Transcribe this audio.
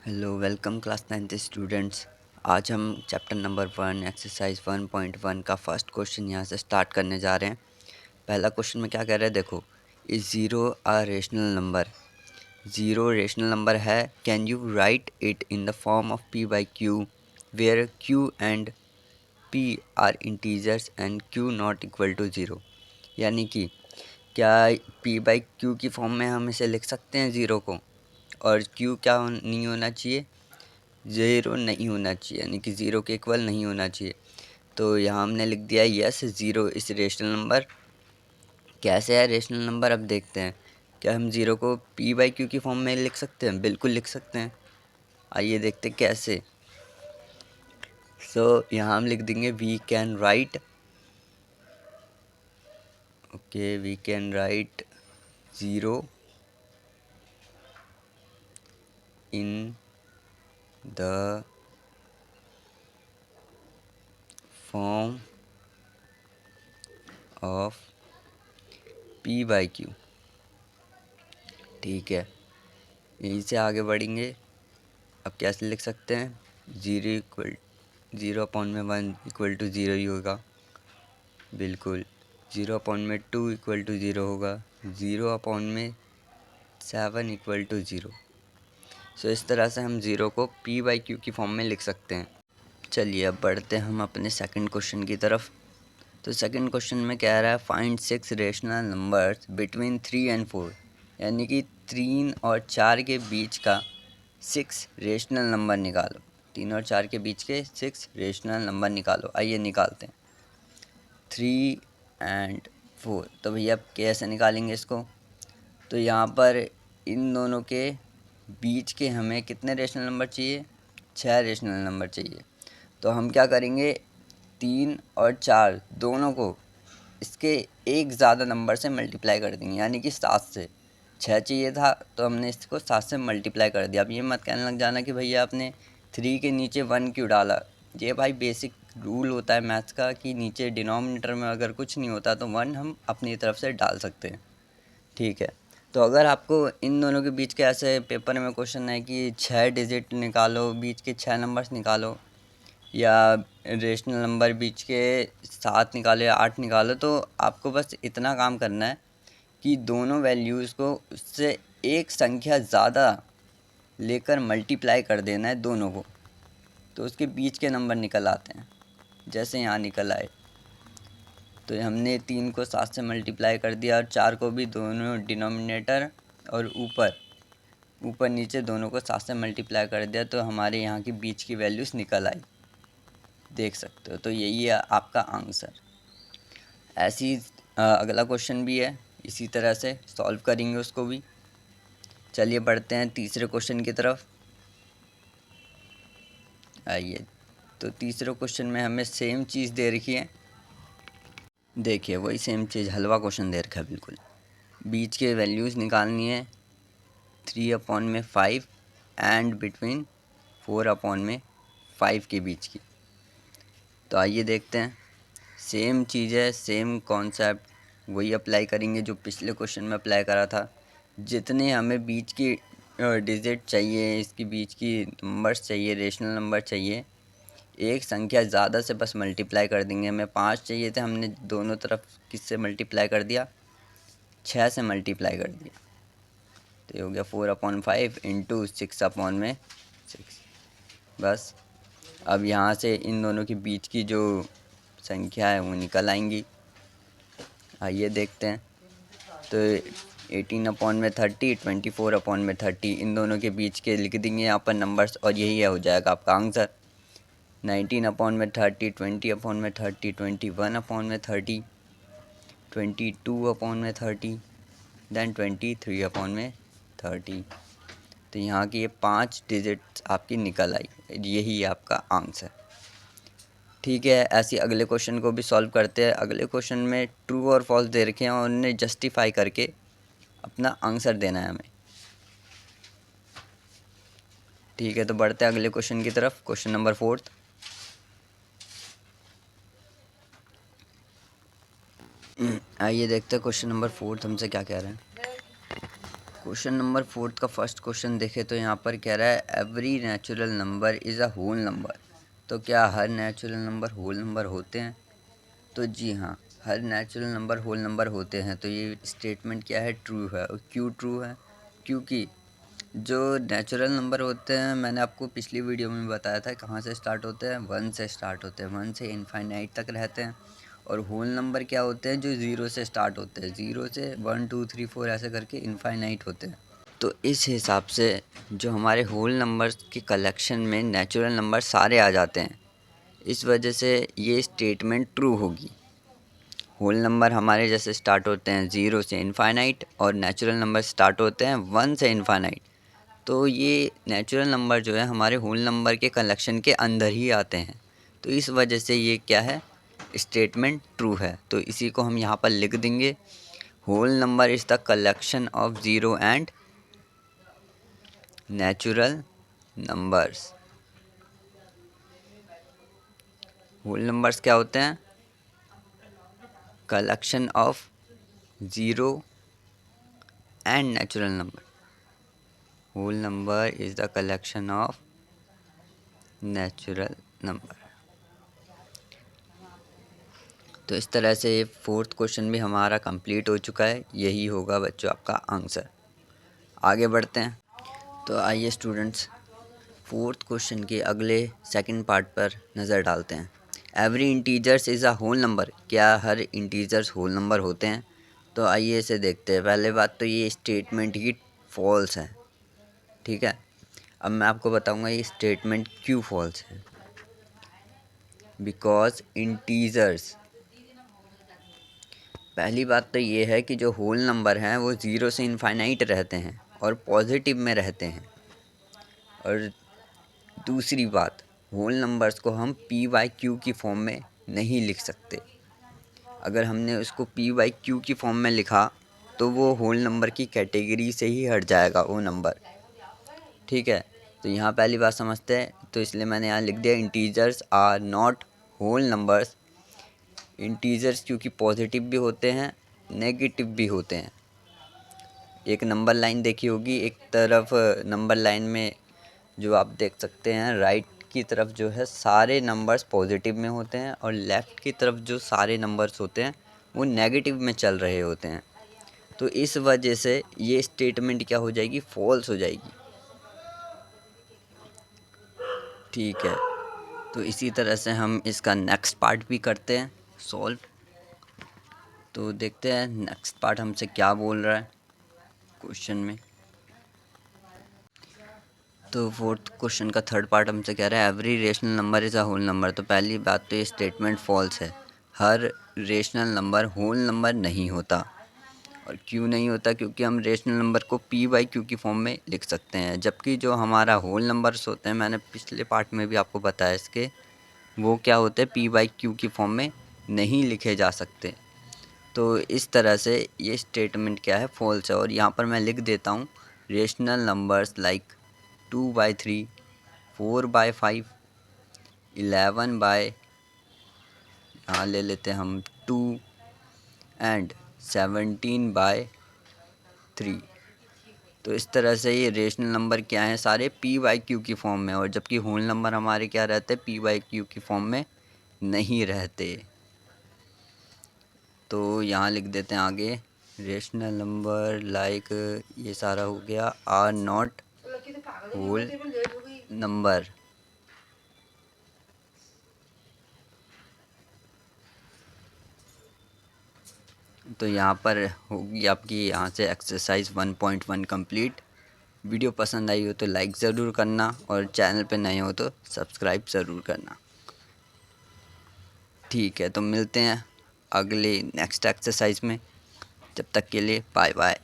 Hello welcome class 9th students. आज हम chapter number 1 exercise 1.1 का फर्स्ट क्वेश्चन यहाँ से स्टार्ट करने जा रहे हैं। पहला क्वेश्चन में क्या कह रहा है, देखो, is zero a rational number. Zero rational number है। Can you write it in the form of p by q where q and p are integers and q not equal to zero. यानी कि क्या p by q की form में हम इसे लिख सकते हैं ज़ीरो को, और q क्या नहीं होना चाहिए, ज़ीरो नहीं होना चाहिए, यानी कि ज़ीरो के इक्वल नहीं होना चाहिए। तो यहाँ हमने लिख दिया यस, ज़ीरो इस रेशनल नंबर। कैसे है रेशनल नंबर, अब देखते हैं। क्या हम ज़ीरो को p बाई क्यू की फॉर्म में लिख सकते हैं? बिल्कुल लिख सकते हैं। आइए देखते हैं कैसे। यहाँ हम लिख देंगे we can write, okay, we can write zero in the form of p by q. ठीक है, यहीं से आगे बढ़ेंगे। अब कैसे लिख सकते हैं? ज़ीरो अपॉन में 1 इक्वल टू ज़ीरो ही होगा, बिल्कुल। ज़ीरो अपॉन में 2 इक्वल टू ज़ीरो होगा। ज़ीरो अपॉन में 7 इक्वल टू ज़ीरो। इस तरह से हम ज़ीरो को p बाई क्यू की फॉर्म में लिख सकते हैं। चलिए अब बढ़ते हैं हम अपने सेकंड क्वेश्चन की तरफ। तो सेकंड क्वेश्चन में कह रहा है find 6 rational numbers between 3 and 4। यानी कि 3 और 4 के बीच का 6 रेशनल नंबर निकालो। 3 और 4 के बीच के 6 रेशनल नंबर निकालो। आइए निकालते हैं। 3 एंड 4, तो भैया अब कैसे निकालेंगे इसको? तो यहाँ पर इन दोनों के बीच के हमें कितने रेशनल नंबर चाहिए? 6 रेशनल नंबर चाहिए। तो हम क्या करेंगे, 3 और 4 दोनों को इसके एक ज़्यादा नंबर से मल्टीप्लाई कर देंगे, यानी कि 7 से। 6 चाहिए था तो हमने इसको 7 से मल्टीप्लाई कर दिया। अब ये मत कहने लग जाना कि भैया आपने 3 के नीचे 1 क्यों डाला। ये भाई बेसिक रूल होता है मैथ्स का कि नीचे डिनोमिनेटर में अगर कुछ नहीं होता तो 1 हम अपनी तरफ से डाल सकते हैं। ठीक है, तो अगर आपको इन दोनों के बीच के ऐसे पेपर में क्वेश्चन है कि 6 डिजिट निकालो, बीच के 6 नंबर्स निकालो, या रेशनल नंबर बीच के 7 निकालो या 8 निकालो, तो आपको बस इतना काम करना है कि दोनों वैल्यूज़ को उससे एक संख्या ज़्यादा लेकर मल्टीप्लाई कर देना है दोनों को, तो उसके बीच के नंबर निकल आते हैं। जैसे यहाँ निकल आए, तो हमने 3 को 7 से मल्टीप्लाई कर दिया और 4 को भी, दोनों डिनोमिनेटर और ऊपर नीचे दोनों को 7 से मल्टीप्लाई कर दिया, तो हमारे यहाँ की बीच की वैल्यूज़ निकल आई, देख सकते हो। तो यही है आपका आंसर। ऐसी अगला क्वेश्चन भी है, इसी तरह से सॉल्व करेंगे उसको भी। चलिए बढ़ते हैं तीसरे क्वेश्चन की तरफ। आइए, तो तीसरे क्वेश्चन में हमें सेम चीज़ दे रखी है। देखिए वही सेम चीज़, हलवा क्वेश्चन दे रखा है बिल्कुल। बीच के वैल्यूज़ निकालनी है, 3 अपॉन में 5 एंड बिटवीन 4 अपॉन में 5 के बीच की। तो आइए देखते हैं। सेम चीज़ है, सेम कॉन्सेप्ट, वही अप्लाई करेंगे जो पिछले क्वेश्चन में अप्लाई करा था। जितने हमें बीच की डिजिट चाहिए, इसके बीच की नंबर्स चाहिए, रेशनल नंबर चाहिए, एक संख्या ज़्यादा से बस मल्टीप्लाई कर देंगे। हमें 5 चाहिए थे, हमने दोनों तरफ किससे मल्टीप्लाई कर दिया? 6 से मल्टीप्लाई कर दिया। तो ये हो गया 4/5 इंटू 6/6। बस अब यहाँ से इन दोनों के बीच की जो संख्या है वो निकल आएंगी। आइए देखते हैं। तो 18/30, 24/30, इन दोनों के बीच के लिख देंगे यहाँ पर नंबर्स, और यही हो जाएगा आपका आंसर। 19/30, 20/30, 21/30, 22/30, दैन 23/30। तो यहाँ की ये 5 डिजिट आपकी निकल आई, यही आपका आंसर। ठीक है, ऐसे अगले क्वेश्चन को भी सॉल्व करते हैं। अगले क्वेश्चन में ट्रू और फॉल्स दे रखे हैं और उन्हें जस्टिफाई करके अपना आंसर देना है हमें। ठीक है, तो बढ़ते हैं अगले क्वेश्चन की तरफ। Question number 4। आइए देखते हैं क्वेश्चन नंबर 4 हमसे क्या कह रहे हैं। क्वेश्चन नंबर 4 का फर्स्ट क्वेश्चन देखें तो यहाँ पर कह रहा है every natural number is a whole number. तो क्या हर नेचुरल नंबर होल नंबर होते हैं? तो जी हाँ, हर नेचुरल नंबर होल नंबर होते हैं। तो ये स्टेटमेंट क्या है, ट्रू है। और क्यों ट्रू है? क्योंकि जो नेचुरल नंबर होते हैं, मैंने आपको पिछली वीडियो में बताया था कहाँ से स्टार्ट होते हैं, 1 से स्टार्ट होते हैं, 1 से इनफाइनाइट तक रहते हैं। और होल नंबर क्या होते हैं, जो 0 से स्टार्ट होते हैं, 0 से 1 2 3 4 ऐसे करके इनफाइनाइट होते हैं। तो इस हिसाब से जो हमारे होल नंबर्स के कलेक्शन में नेचुरल नंबर सारे आ जाते हैं। इस वजह से ये स्टेटमेंट ट्रू होगी। होल नंबर हमारे जैसे स्टार्ट होते हैं 0 से इनफाइनाइट और नेचुरल नंबर स्टार्ट होते हैं 1 से इनफाइनाइट। तो ये नेचुरल नंबर जो है हमारे होल नंबर के कलेक्शन के अंदर ही आते हैं। तो इस वजह से ये क्या है, स्टेटमेंट ट्रू है। तो इसी को हम यहाँ पर लिख देंगे, whole number is the collection of zero and natural numbers. Whole numbers क्या होते हैं? Collection of zero and natural number. Whole number is the collection of natural number. तो इस तरह से ये 4th क्वेश्चन भी हमारा कंप्लीट हो चुका है। यही होगा बच्चों आपका आंसर। आगे बढ़ते हैं। तो आइए स्टूडेंट्स 4th क्वेश्चन के अगले सेकंड पार्ट पर नज़र डालते हैं। Every integers is a whole number. क्या हर इंटीजर्स होल नंबर होते हैं? तो आइए इसे देखते हैं। पहले बात तो ये स्टेटमेंट ही फॉल्स है, ठीक है। अब मैं आपको बताऊंगा ये स्टेटमेंट क्यों फॉल्स है। बिकॉज इंटीजर्स, पहली बात तो ये है कि जो होल नंबर हैं वो 0 से इनफाइनाइट रहते हैं और पॉजिटिव में रहते हैं। और दूसरी बात, होल नंबर्स को हम p/q की फॉर्म में नहीं लिख सकते। अगर हमने उसको p/q की फॉर्म में लिखा तो वो होल नंबर की कैटेगरी से ही हट जाएगा वो नंबर, ठीक है। तो यहाँ पहली बात समझते हैं। तो इसलिए मैंने यहाँ लिख दिया integers are not whole numbers. Integers क्योंकि पॉजिटिव भी होते हैं, नेगेटिव भी होते हैं। एक नंबर लाइन देखी होगी, एक तरफ नंबर लाइन में जो आप देख सकते हैं राइट की तरफ जो है सारे नंबर्स पॉजिटिव में होते हैं और लेफ़्ट की तरफ जो सारे नंबर्स होते हैं वो नेगेटिव में चल रहे होते हैं। तो इस वजह से ये स्टेटमेंट क्या हो जाएगी, फॉल्स हो जाएगी, ठीक है। तो इसी तरह से हम इसका नेक्स्ट पार्ट भी करते हैं सॉल्व। तो देखते हैं नेक्स्ट पार्ट हमसे क्या बोल रहा है क्वेश्चन में। तो 4th क्वेश्चन का थर्ड पार्ट हमसे कह रहा है every rational number is a whole number. तो पहली बात तो ये स्टेटमेंट फॉल्स है। हर रेशनल नंबर होल नंबर नहीं होता। और क्यों नहीं होता? क्योंकि हम रेशनल नंबर को p/q की फॉर्म में लिख सकते हैं, जबकि जो हमारा होल नंबर्स होते हैं, मैंने पिछले पार्ट में भी आपको बताया इसके, वो क्या होते हैं, p/q की फॉर्म में नहीं लिखे जा सकते। तो इस तरह से ये स्टेटमेंट क्या है, फॉल्स है। और यहाँ पर मैं लिख देता हूँ रेशनल नंबर्स लाइक 2/3, 4/5, 11 यहाँ ले लेते हैं हम 2 एंड 17/3। तो इस तरह से ये रेशनल नंबर क्या हैं, सारे p/q की फॉर्म में। और जबकि होल नंबर हमारे क्या रहते हैं, p/q की फॉर्म में नहीं रहते। तो यहाँ लिख देते हैं आगे रेशनल नंबर लाइक, ये सारा हो गया, आर नॉट होल नंबर। तो यहाँ पर होगी आपकी यहाँ से एक्सरसाइज 1.1 कंप्लीट। वीडियो पसंद आई हो तो लाइक ज़रूर करना और चैनल पे नए हो तो सब्सक्राइब ज़रूर करना, ठीक है। तो मिलते हैं अगले नेक्स्ट एक्सरसाइज में। जब तक के लिए बाय बाय।